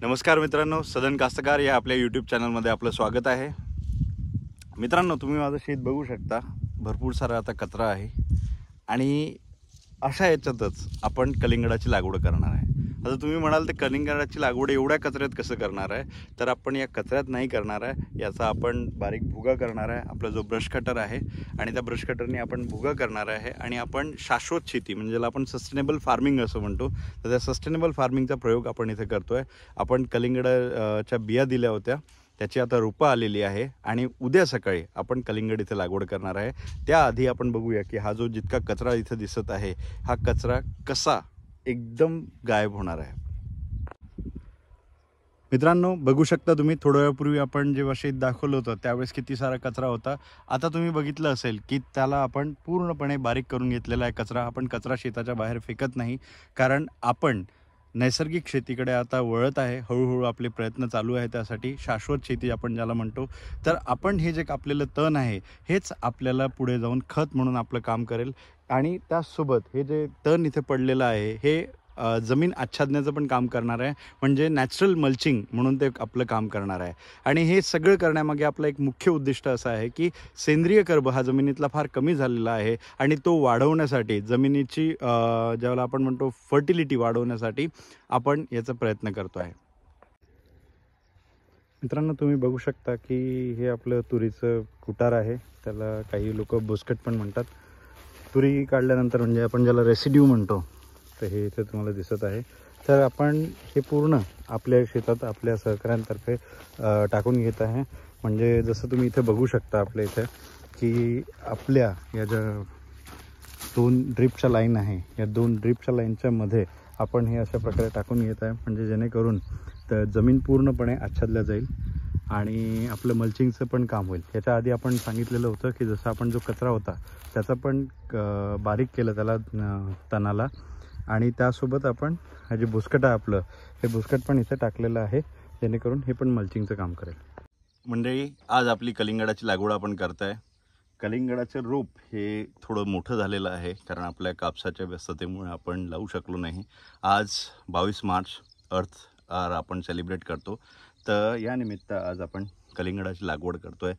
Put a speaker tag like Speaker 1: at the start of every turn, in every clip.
Speaker 1: नमस्कार मित्रांनो, सदन कास्तकार या आपल्या यूट्यूब चॅनलमध्ये आपलं स्वागत आहे. मित्रांनो, तुम्ही माझं शेत बघू शकता. भरपूर सारा आता कचरा आहे आणि अशा याच्यातच आपण कलिंगडाची लागवड करणार आहे. आता तुम्ही म्हणाल तर कलिंगडाची लागवड एवढ्या कचऱ्यात कसं करणार आहे? तर आपण या कचऱ्यात नाही करणार आहे, याचा आपण बारीक भुगा करणार आहे. आपला जो ब्रश कटर आहे आणि त्या ब्रश कटरने आपण भुगा करणार आहे आणि आपण शाश्वत शेती म्हणजे ज्याला आपण सस्टेनेबल फार्मिंग असं म्हणतो, तर त्या सस्टेनेबल फार्मिंगचा प्रयोग आपण इथे करतोय. आपण कलिंगडाच्या बिया दिल्या होत्या, त्याची आता रोपं आलेली आहे आणि उद्या सकाळी आपण कलिंगड इथे लागवड करणार आहे. त्याआधी आपण बघूया की हा जो जितका कचरा इथे दिसत आहे, हा कचरा कसा एकदम गायब होणार आहे. मित्रांनो, बघू शकता तुम्ही, थोड्या वेळापूर्वी आपण जेव्हा शेत दाखवलं होतं त्यावेळेस किती सारा कचरा होता. आता तुम्ही बघितलं असेल की त्याला आपण पूर्णपणे बारीक करून घेतलेला आहे. आपण कचरा शेताच्या बाहेर फेकत नाही, कारण आपण नैसर्गिक शेतीकडे आता वळत आहे. हळूहळू आपले प्रयत्न चालू आहे, त्यासाठी शाश्वत शेती आपण ज्याला म्हणतो. तर आपण हे जे कापलेलं तण आहे हेच आपल्याला पुढे जाऊन खत म्हणून आपलं काम करेल. आणि त्याचसोबत हे जे तण इथे पडलेलं आहे हे जमीन आच्छादण्याचं पण काम करणार आहे, म्हणजे नॅचरल मल्चिंग म्हणून ते आपलं काम करणार आहे. आणि हे सगळं करण्यामागे आपलं एक मुख्य उद्दिष्ट असं आहे की सेंद्रिय कर्ब हा जमिनीतला फार कमी झालेला आहे आणि तो वाढवण्यासाठी, जमिनीची ज्याला आपण म्हणतो फर्टिलिटी वाढवण्यासाठी आपण याचा प्रयत्न करतो आहे. मित्रांनो, तुम्ही बघू शकता की हे आपलं तुरीचं कुटार आहे. त्याला काही लोक बुसकट पण म्हणतात. तुरी काढल्यानंतर म्हणजे आपण ज्याला रेसिड्यू म्हणतो, तर हे इथे तुम्हाला दिसत आहे. तर आपण हे पूर्ण आपल्या शेतात आपल्या सहकाऱ्यांतर्फे टाकून घेत आहे. म्हणजे जसं तुम्ही इथे बघू शकता आपल्या इथे की आपल्या या ज्या 2 ड्रिपच्या लाईन आहे, या 2 ड्रिपच्या लाईनच्या मध्ये आपण हे अशा प्रकारे टाकून घेत आहे, म्हणजे जेणेकरून तर जमीन पूर्णपणे आच्छादल्या जाईल आणि आपलं मल्चिंगचं पण काम होईल. याच्या आधी आपण सांगितलेलं होतं की जसं आपण जो कचरा होता त्याचा पण बारीक केलं त्याला तणाला, आणि त्यासोबत आपण हे जे बुसकट आहे आपलं, हे बुसकट पण इथे टाकलेलं आहे, जेणेकरून हे पण मल्चिंगचं काम करेल. मंडळी, आज आपली कलिंगडाची लागवड आपण करताय. कलिंगडाचं रोप हे थोडं मोठं झालेलं आहे, कारण आपल्या कापसाच्या व्यस्ततेमुळे आपण लावू शकलो नाही. आज 22 मार्च अर्थ आर आपण सेलिब्रेट करतो, तर या निमित्त आज आपण कलिंगडाची लागवड करतोय.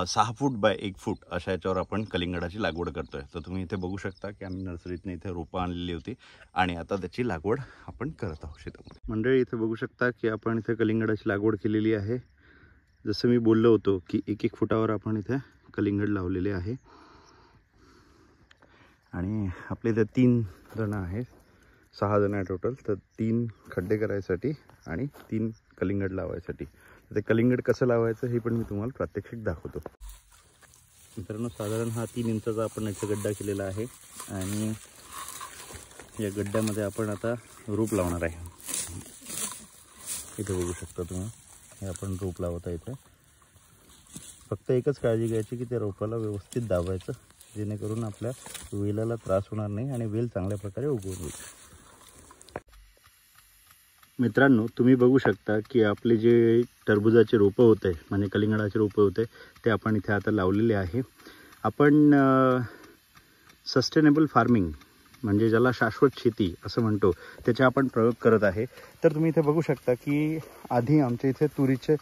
Speaker 1: 6 फूट बाय 1 फूट अशा याच्यावर आपण कलिंगडाची लागवड करतोय. तर तुम्ही इथे बघू शकता की आम्ही नर्सरीतनं इथे रोपं आणलेली होती आणि आता त्याची लागवड आपण करत आहोत शेतामध्ये. मंडळी, इथे बघू शकता की आपण इथे कलिंगडाची लागवड केलेली आहे. जसं मी बोललो होतो की 1-1 फुटावर आपण इथे कलिंगड लावलेले आहे. आणि आपले इथे 3 जण आहेत, 6 जण आहे टोटल. तर 3 खड्डे करायसाठी आणि 3 कलिंगड लावायसाठी. ते कलिंगड कसं लावायचं हे पण मी तुम्हाला प्रात्यक्षिक दाखवतो. मित्रांनो, साधारण हा 3 इंचाचा आपण इथे गड्डा केलेला आहे आणि या गड्ड्यामध्ये आपण आता रोप लावणार आहे. इथे बघू शकता तुम्ही, हे आपण रोप लावत आहे. इथे फक्त एकच काळजी घ्यायची की त्या रोपाला व्यवस्थित दाबायचं, जेणेकरून आपल्या वेलाला त्रास होणार नाही आणि वेल चांगल्या प्रकारे उगवून येईल. मित्रांनो, तुम्ही बघू शकता की आपले जे टरबुजाचे रोपं होते, म्हणजे कलिंगडाचे रोपं होते, ते आपण इथे आता लावलेले आहे. आपण सस्टेनेबल फार्मिंग म्हणजे ज्याला शाश्वत शेती असं म्हणतो, त्याचे आपण प्रयोग करत आहे. तर तुम्ही इथे बघू शकता की आधी आमच्या इथे तुरीचे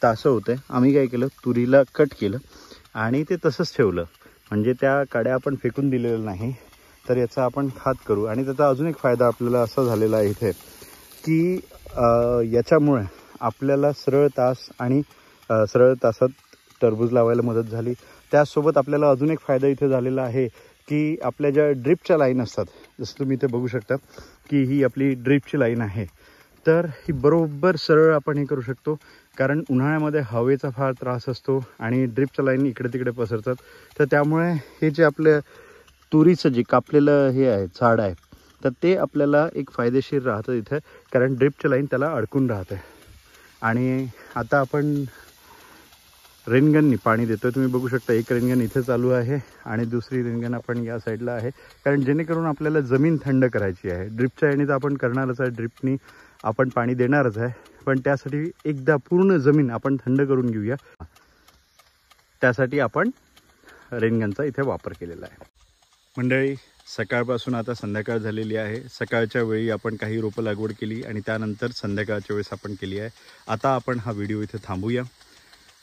Speaker 1: तासं होते. आम्ही काय केलं, तुरीला कट केलं आणि ते तसंच ठेवलं, म्हणजे त्या काड्या आपण फेकून दिलेलं नाही. तर याचा आपण खात करू. आणि त्याचा अजून एक फायदा आपल्याला असा झालेला आहे इथे की याच्यामुळे आपल्याला सरळ तासात टरबूज लावायला मदत झाली. त्याचसोबत आपल्याला अजून एक फायदा इथे झालेला आहे की आपल्या ज्या ड्रिपच्या लाईन असतात, जसं तुम्ही इथे बघू शकता की ही आपली ड्रिपची लाईन आहे, तर ही बरोबर सरळ आपण हे करू शकतो, कारण उन्हाळ्यामध्ये हवेचा फार त्रास असतो आणि ड्रिपच्या लाईन इकडे तिकडे पसरतात. तर त्यामुळे हे जे आपलं तुरीचं जे कापलेलं हे आहे, झाड आहे, तर ते आपल्याला एक फायदेशीर राहतं इथे, कारण ड्रिपच्या लाईन त्याला अडकून राहते. आणि आता आपण रेनगननी पाणी देतोय. तुम्ही बघू शकता, एक रेनगन इथे चालू आहे आणि दुसरी रेनगन आपण या साईडला आहे, कारण जेणेकरून आपल्याला जमीन थंड करायची आहे. ड्रिपच्या याने तर आपण करणारच आहे, ड्रिपनी आपण पाणी देणारच आहे, पण त्यासाठी एकदा पूर्ण जमीन आपण थंड करून घेऊया. त्यासाठी आपण रेनगनचा इथे वापर केलेला आहे. मंडळी, सकाळपासून आता संध्याकाळ झालेली आहे. सकाळच्या वेळी आपण काही रोपं लागवड केली आणि त्यानंतर संध्याकाळच्या वेळेस आपण केली आहे. आता आपण हा व्हिडिओ इथे थांबूया.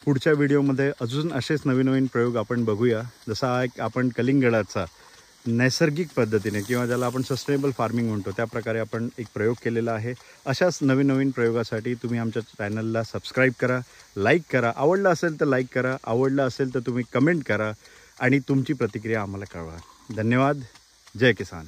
Speaker 1: पुढच्या व्हिडिओमध्ये अजून असेच नवीन नवीन प्रयोग आपण बघूया. जसा एक आपण कलिंगडाचा नैसर्गिक पद्धतीने किंवा ज्याला आपण सस्टेनेबल फार्मिंग म्हणतो त्या प्रकारे आपण एक प्रयोग केलेला आहे. अशाच नवीन नवीन प्रयोगासाठी तुम्ही आमच्या चॅनलला सबस्क्राईब करा, लाईक करा. आवडलं असेल तर लाईक करा, आवडलं असेल तर तुम्ही कमेंट करा आणि तुमची प्रतिक्रिया आम्हाला कळवा. धन्यवाद. जय किसान.